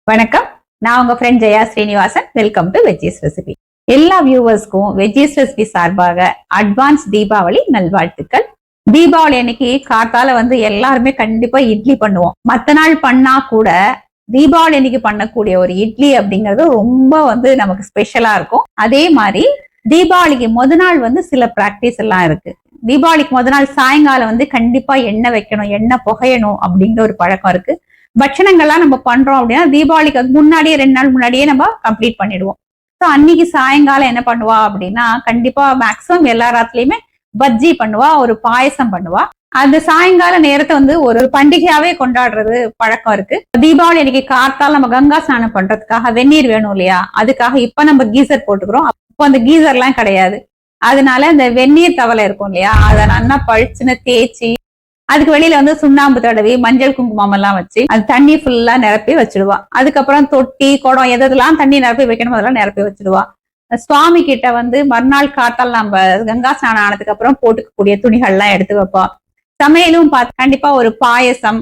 வணக்கம். நான் உங்க friend Jaya Srinivasan. Welcome to veggies recipe. எல்லா வியூவர்ஸ்க்கும் வெஜ்ஜீஸ் ரெசிபி சார்பாக அட்வான்ஸ் தீபாவளி நல்வாழ்த்துக்கள். தீபாவளி அன்னைக்கு காத்தால எல்லாருமே கண்டிப்பா இட்லி பண்ணுவோம். மத்த நாள் பண்ணா கூட தீபாவளி அன்னைக்கு பண்ணக்கூடிய ஒரு இட்லி அப்படிங்கிறது ரொம்ப நமக்கு ஸ்பெஷலா இருக்கும். அதே மாதிரி தீபாவளிக்கு முத நாள் சில பிராக்டிஸ் எல்லாம் இருக்கு. தீபாவளிக்கு முத நாள் சாயங்காலம் கண்டிப்பா எண்ணெய் வைக்கணும், எண்ணெய் புகையணும் அப்படிங்கிற ஒரு பழக்கம் இருக்கு. பட்சணங்கள்லாம் நம்ம பண்றோம் அப்படின்னா தீபாவளிக்கு முன்னாடியே 2 நாள் முன்னாடியே நம்ம கம்ப்ளீட் பண்ணிடுவோம். ஸோ அன்னைக்கு சாயங்காலம் என்ன பண்ணுவா அப்படின்னா கண்டிப்பா மேக்சிமம் எல்லா ராத்துலயுமே பஜ்ஜி பண்ணுவா, ஒரு பாயசம் பண்ணுவா. அந்த சாயங்கால நேரத்தை ஒரு பண்டிகையாவே கொண்டாடுறது பழக்கம் இருக்கு. தீபாவளி அன்னைக்கு காத்தால நம்ம கங்கா ஸ்நானம் பண்றதுக்காக வெந்நீர் வேணும் இல்லையா, அதுக்காக இப்ப நம்ம கீசர் போட்டுக்கிறோம். அப்போ அந்த கீசர் எல்லாம் கிடையாது. அதனால இந்த வெந்நீர் தவளை இருக்கும் இல்லையா, அதை நல்லா பழிச்சுன்னு தேய்ச்சி அதுக்கு வெளியில சுண்ணாம்பு தடவி மஞ்சள் குங்குமம் எல்லாம் வச்சு அது தண்ணி ஃபுல்லா நிரப்பி வச்சிடுவா. அதுக்கப்புறம் தொட்டி குடம் எதெல்லாம் தண்ணி நிரப்பி வைக்கணும் அதெல்லாம் நிரப்பி வச்சிடுவா. சுவாமி கிட்ட மறுநாள் காத்தால் நம்ம கங்கா ஸ்நானம் ஆனதுக்கு அப்புறம் போட்டுக்கக்கூடிய துணிகள் எல்லாம் எடுத்து வைப்பா. சமையலும் கண்டிப்பா ஒரு பாயசம்,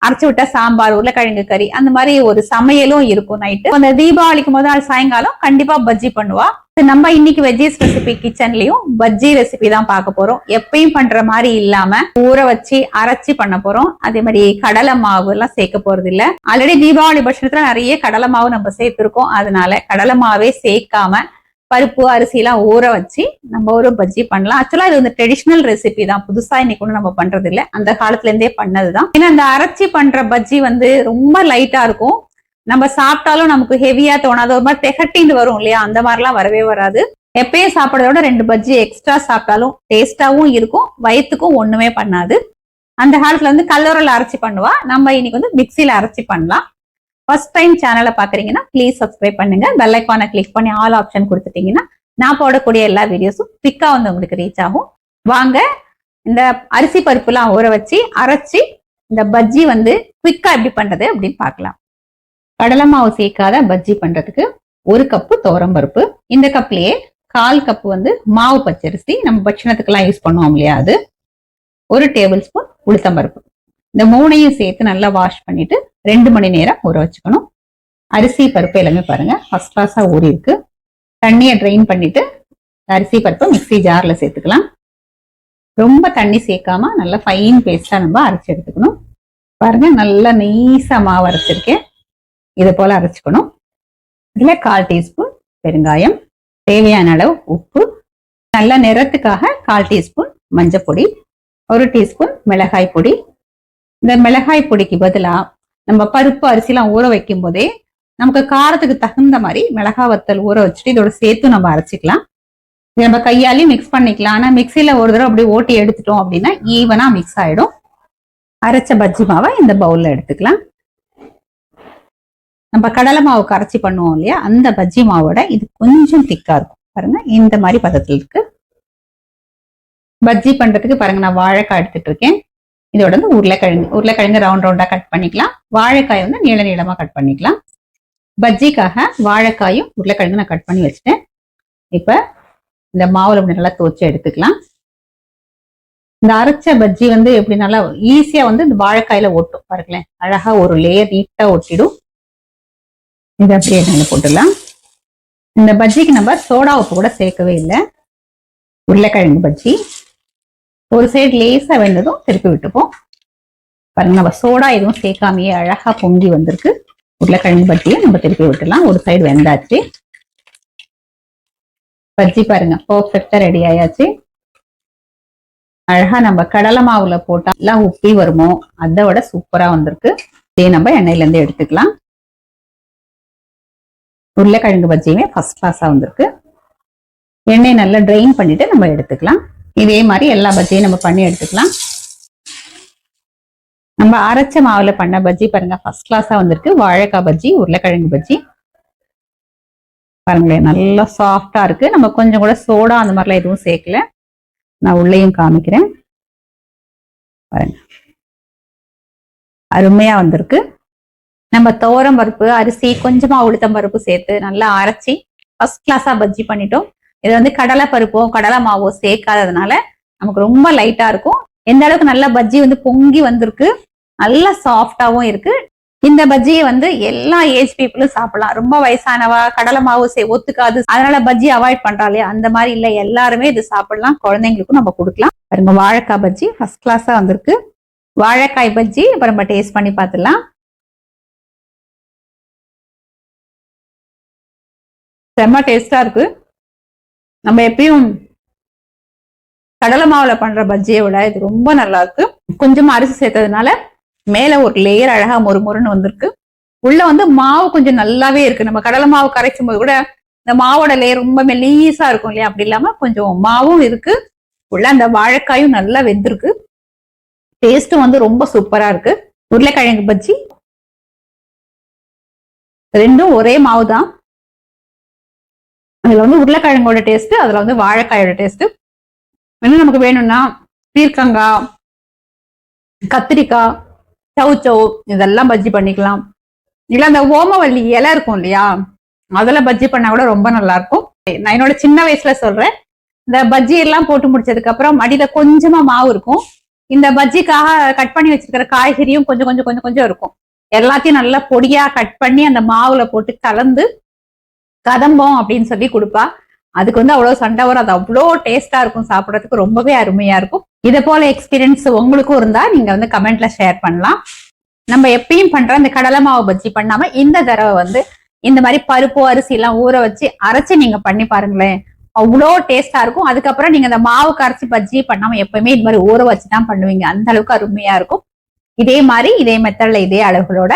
அரைச்சு விட்ட சாம்பார், உருளைக்கிழங்கு கறி, அந்த மாதிரி ஒரு சமையலும் இருக்கும் நைட்டு. அந்த தீபாவளிக்கு முதல் நாள் சாயங்காலம் கண்டிப்பா பஜ்ஜி பண்ணுவா. நம்ம இன்னைக்கு வெஜ்ஜீஸ் ரெசிபி கிச்சன்லயும் பஜ்ஜி ரெசிபி தான் பார்க்க போறோம். எப்பயும் பண்ற மாதிரி இல்லாம ஊற வச்சு அரைச்சி பண்ண போறோம். அதே மாதிரி கடலை மாவு எல்லாம் சேர்க்க போறது இல்ல. ஆல்ரெடி தீபாவளி பட்சத்துல நிறைய கடலை மாவு நம்ம சேர்த்திருக்கோம். அதனால கடலை மாவே சேர்க்காம பருப்பு அரிசி எல்லாம் ஊற வச்சு நம்ம ஒரு பஜ்ஜி பண்ணலாம். ஆக்சுவலா இது ட்ரெடிஷனல் ரெசிபி தான், புதுசா இன்னைக்கு ஒண்ணு நம்ம பண்றது இல்ல, அந்த காலத்துல இருந்தே பண்ணதுதான். ஏன்னா அந்த அரைச்சி பண்ற பஜ்ஜி ரொம்ப லைட்டா இருக்கும். நம்ம சாப்பிட்டாலும் நமக்கு ஹெவியா தோணாது, ஒரு மாதிரி திகட்டின்னு வரும் இல்லையா, அந்த மாதிரிலாம் வரவே வராது. எப்பயும் சாப்பிடறதோட 2 பஜ்ஜி எக்ஸ்ட்ரா சாப்பிட்டாலும் டேஸ்டாவும் இருக்கும், வயிற்றுக்கும் ஒண்ணுமே பண்ணாது. அந்த காலத்துல கல்லூரில் அரைச்சி பண்ணுவா. நம்ம இன்னைக்கு மிக்சியில அரைச்சி பண்ணலாம். ஃபர்ஸ்ட் டைம் சேனலை பாக்குறீங்கன்னா ப்ளீஸ் சப்ஸ்கிரைப் பண்ணுங்க. பெல் ஐக்கானை கிளிக் பண்ணி ஆல் ஆப்ஷன் கொடுத்துட்டீங்கன்னா நான் போடக்கூடிய எல்லா வீடியோஸும் குவிக்கா உங்களுக்கு ரீச் ஆகும். வாங்க இந்த அரிசி பருப்பு எல்லாம் ஊற வச்சு அரைச்சி இந்த பஜ்ஜி குவிக்கா எப்படி பண்றது அப்படின்னு பார்க்கலாம். கடலை மாவு சேர்க்காத பஜ்ஜி பண்றதுக்கு 1 கப்பு துவரம் பருப்பு, இந்த கப்லயே 1/4 கப்பு மாவு பச்சரிசி, நம்ம பட்சணத்துக்கெல்லாம் யூஸ் பண்ணுவோம் இல்லையா, அது 1 டேபிள் ஸ்பூன் உளுத்தம் பருப்பு. இந்த 3ஐயும் சேர்த்து நல்லா வாஷ் பண்ணிட்டு 2 மணி நேரம் ஊற வச்சுக்கணும். அரிசி பருப்பு எல்லாமே பாருங்க ஃபர்ஸ்ட் கிளாஸா ஊறி இருக்கு. தண்ணியை ட்ரெயின் பண்ணிட்டு அரிசி பருப்பை மிக்சி ஜார்ல சேர்த்துக்கலாம். ரொம்ப தண்ணி சேர்க்காம நல்லா ஃபைன் பேஸ்டா நம்ம அரைச்சி எடுத்துக்கணும். பாருங்க நல்லா நைஸா மாவு அரைச்சிருக்கேன். இது போல அரைச்சுக்கணும். இதுல 1/4 டீஸ்பூன் பெருங்காயம், தேவையான அளவு உப்பு, நல்ல நிறத்துக்காக 1/4 டீஸ்பூன் மஞ்சள் பொடி, 1 டீஸ்பூன் மிளகாய் பொடி. இந்த மிளகாய் பொடிக்கு பதிலா நம்ம பருப்பு அரிசிலாம் ஊற வைக்கும் போதே நமக்கு காரத்துக்கு தகுந்த மாதிரி மிளகாய் வத்தல் ஊற வச்சுட்டு இதோட சேர்த்து நம்ம அரைச்சிக்கலாம். இது நம்ம கையாலையும் மிக்ஸ் பண்ணிக்கலாம். ஆனா மிக்சியில ஒரு தடவை அப்படி ஓட்டி எடுத்துட்டோம் அப்படின்னா ஈவனா மிக்ஸ் ஆயிடும். அரைச்ச பஜ்ஜி மாவை இந்த பவுல்ல எடுத்துக்கலாம். நம்ம கடலை மாவு கரைச்சி பண்ணுவோம் இல்லையா, அந்த பஜ்ஜி மாவோட இது கொஞ்சம் திக்கா இருக்கும். பாருங்க இந்த மாதிரி பதத்துல இருக்கு. பஜ்ஜி பண்றதுக்கு பாருங்க நான் வாழைக்காய் எடுத்துட்டு இருக்கேன். இதோட உருளைக்கிழங்கு ரவுண்ட் ரவுண்டா கட் பண்ணிக்கலாம். வாழைக்காய் நீள நீளமா கட் பண்ணிக்கலாம். பஜ்ஜிக்காக வாழைக்காயும் உருளைக்கிழங்கு நான் கட் பண்ணி வச்சுட்டேன். இப்ப இந்த மாவுல நல்லா துவச்சு எடுத்துக்கலாம். இந்த அரைச்ச பஜ்ஜி எப்படி நல்லா ஈஸியா இந்த வாழைக்காயில ஒட்டும். பாருங்களேன் அழகா ஒரு லேயர் நீட்டா ஒட்டிடும். இதை அப்படியே போட்டுடலாம். இந்த பஜ்ஜிக்கு நம்ம சோடா உப்பு கூட சேர்க்கவே இல்லை. உருளைக்கிழங்கு பஜ்ஜி ஒரு சைடு லேசா வெந்ததும் திருப்பி விட்டுப்போம். பாருங்க நம்ம சோடா எதுவும் சேர்க்காமையே அழகா பொங்கி வந்திருக்கு. உருளைக்கிழங்கு பஜ்ஜியை நம்ம திருப்பி விட்டுலாம். ஒரு சைடு வெந்தாச்சு. பஜ்ஜி பாருங்க பர்ஃபெக்டா ரெடி ஆயாச்சு. அழகா நம்ம கடலை மாவுல போட்டா எல்லாம் உப்பி வருமோ அதை விட சூப்பரா வந்திருக்கு. இதே நம்ம எண்ணெயில இருந்து எடுத்துக்கலாம். உருளைக்கிழங்கு பஜ்ஜியுமே ஃபர்ஸ்ட் கிளாஸா வந்திருக்கு. எண்ணெய் நல்லா ட்ரெயின் பண்ணிட்டு நம்ம எடுத்துக்கலாம். இதே மாதிரி எல்லா பஜ்ஜியும் நம்ம பண்ணி எடுத்துக்கலாம். நம்ம அரைச்ச மாவுல பண்ண பஜ்ஜி பாருங்க ஃபர்ஸ்ட் கிளாஸா வந்திருக்கு. வாழைக்காய் பஜ்ஜி, உருளைக்கிழங்கு பஜ்ஜி பாருங்களேன் நல்லா சாஃப்டா இருக்கு. நம்ம கொஞ்சம் கூட சோடா அந்த மாதிரிலாம் எதுவும் சேர்க்கல. நான் உள்ளேயும் காமிக்கிறேன் பாருங்க, அருமையா வந்திருக்கு. நம்ம துவரம் பருப்பு, அரிசி, கொஞ்சமா உளுத்தம் பருப்பு சேர்த்து நல்லா அரைச்சி ஃபர்ஸ்ட் கிளாஸா பஜ்ஜி பண்ணிட்டோம். இது கடலை பருப்போ கடலை மாவோ சேர்க்காததுனால நமக்கு ரொம்ப லைட்டா இருக்கும். எந்த அளவுக்கு நல்லா பஜ்ஜி பொங்கி வந்திருக்கு, நல்லா சாஃப்டாவும் இருக்கு. இந்த பஜ்ஜியை வந்து எல்லா ஏஜ் பீப்புளும் சாப்பிடலாம். ரொம்ப வயசானவா கடலை மாவு ஒத்துக்காது அதனால பஜ்ஜி அவாய்ட் பண்றாளே அந்த மாதிரி இல்ல, எல்லாருமே இது சாப்பிடலாம். குழந்தைங்களுக்கும் நம்ம கொடுக்கலாம். பாருங்க, வாழைக்காய் பஜ்ஜி ஃபர்ஸ்ட் கிளாஸா வந்திருக்கு. வாழைக்காய் பஜ்ஜி இப்ப நம்ம டேஸ்ட் பண்ணி பார்த்துலாம். செம்ம டேஸ்டா இருக்கு. நம்ம எப்பயும் கடலை மாவுல பண்ற பஜ்ஜியை விட இது ரொம்ப நல்லா இருக்கு. கொஞ்சமா அரிசி சேர்த்ததுனால மேல ஒரு லேயர் அழகா மொறுமொறுன்னு வந்திருக்கு. உள்ள வந்து மாவு கொஞ்சம் நல்லாவே இருக்கு. நம்ம கடலை மாவு கரைக்கும் போது கூட இந்த மாவோட லேயர் ரொம்ப மெல்லீஸா இருக்கும் இல்லையா, அப்படி இல்லாம கொஞ்சம் மாவும் இருக்கு. உள்ள அந்த வாழைக்காயும் நல்லா வெந்திருக்கு. டேஸ்டும் வந்து ரொம்ப சூப்பரா இருக்கு. உருளைக்கிழங்கு பஜ்ஜி ரெண்டும் ஒரே மாவு தான். அதுல வந்து உருளைக்கிழங்கோட டேஸ்ட், அதுல வந்து வாழைக்காயோட டேஸ்ட். இன்னும் நமக்கு வேணும்னா பீர்க்கங்காய், கத்திரிக்காய், சௌச்சௌ இதெல்லாம் பஜ்ஜி பண்ணிக்கலாம். இல்ல அந்த ஓமவல்லி இலை இருக்கும் இல்லையா, அதுல பஜ்ஜி பண்ணா கூட ரொம்ப நல்லா இருக்கும். நான் என்னோட சின்ன வயசுல சொல்றேன். இந்த பஜ்ஜி எல்லாம் போட்டு முடிச்சதுக்கு அப்புறம் அடியில கொஞ்சமா மாவு இருக்கும். இந்த பஜ்ஜிக்காக கட் பண்ணி வச்சிருக்கிற காய்கறியும் கொஞ்சம் கொஞ்சம் கொஞ்சம் கொஞ்சம் இருக்கும். எல்லாத்தையும் நல்லா பொடியா கட் பண்ணி அந்த மாவுல போட்டு கலந்து கதம்பம் அப்படின்னு சொல்லி கொடுப்பா. அதுக்கு வந்து அவ்வளவு சண்டை வரும். அது அவ்வளோ டேஸ்டா இருக்கும். சாப்பிடறதுக்கு ரொம்பவே அருமையா இருக்கும். இதை போல எக்ஸ்பீரியன்ஸ் உங்களுக்கும் இருந்தா நீங்க வந்து கமெண்ட்ல ஷேர் பண்ணலாம். நம்ம எப்பயும் பண்ற இந்த கடலை மாவு பஜ்ஜி பண்ணாம இந்த தடவை வந்து இந்த மாதிரி பருப்பு அரிசி எல்லாம் ஊற வச்சு அரைச்சு நீங்க பண்ணி பாருங்களேன். அவ்வளோ டேஸ்டா இருக்கும். அதுக்கப்புறம் நீங்க இந்த மாவு கரைச்சி பஜ்ஜி பண்ணாம எப்பவுமே இந்த மாதிரி ஊற வச்சுதான் பண்ணுவீங்க. அந்த அளவுக்கு அருமையா இருக்கும். இதே மாதிரி இதே மெத்தட்ல இதே அளவுகளோட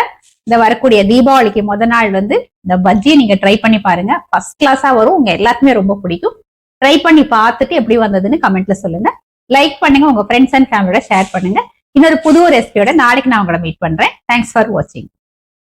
இந்த வரக்கூடிய தீபாவளிக்கு முத நாள் வந்து இந்த பஜ்ஜியை நீங்க ட்ரை பண்ணி பாருங்க. ஃபர்ஸ்ட் கிளாஸா வரும். உங்க எல்லாத்துக்குமே ரொம்ப பிடிக்கும். ட்ரை பண்ணி பார்த்துட்டு எப்படி வந்ததுன்னு கமெண்ட்ல சொல்லுங்க. லைக் பண்ணுங்க, உங்க ஃப்ரெண்ட்ஸ் அண்ட் ஃபேமிலியோட ஷேர் பண்ணுங்க. இன்னொரு புது ரெசிபியோட நாளைக்கு நான் உங்களை மீட் பண்றேன். தேங்க்ஸ் ஃபார் வாட்சிங்.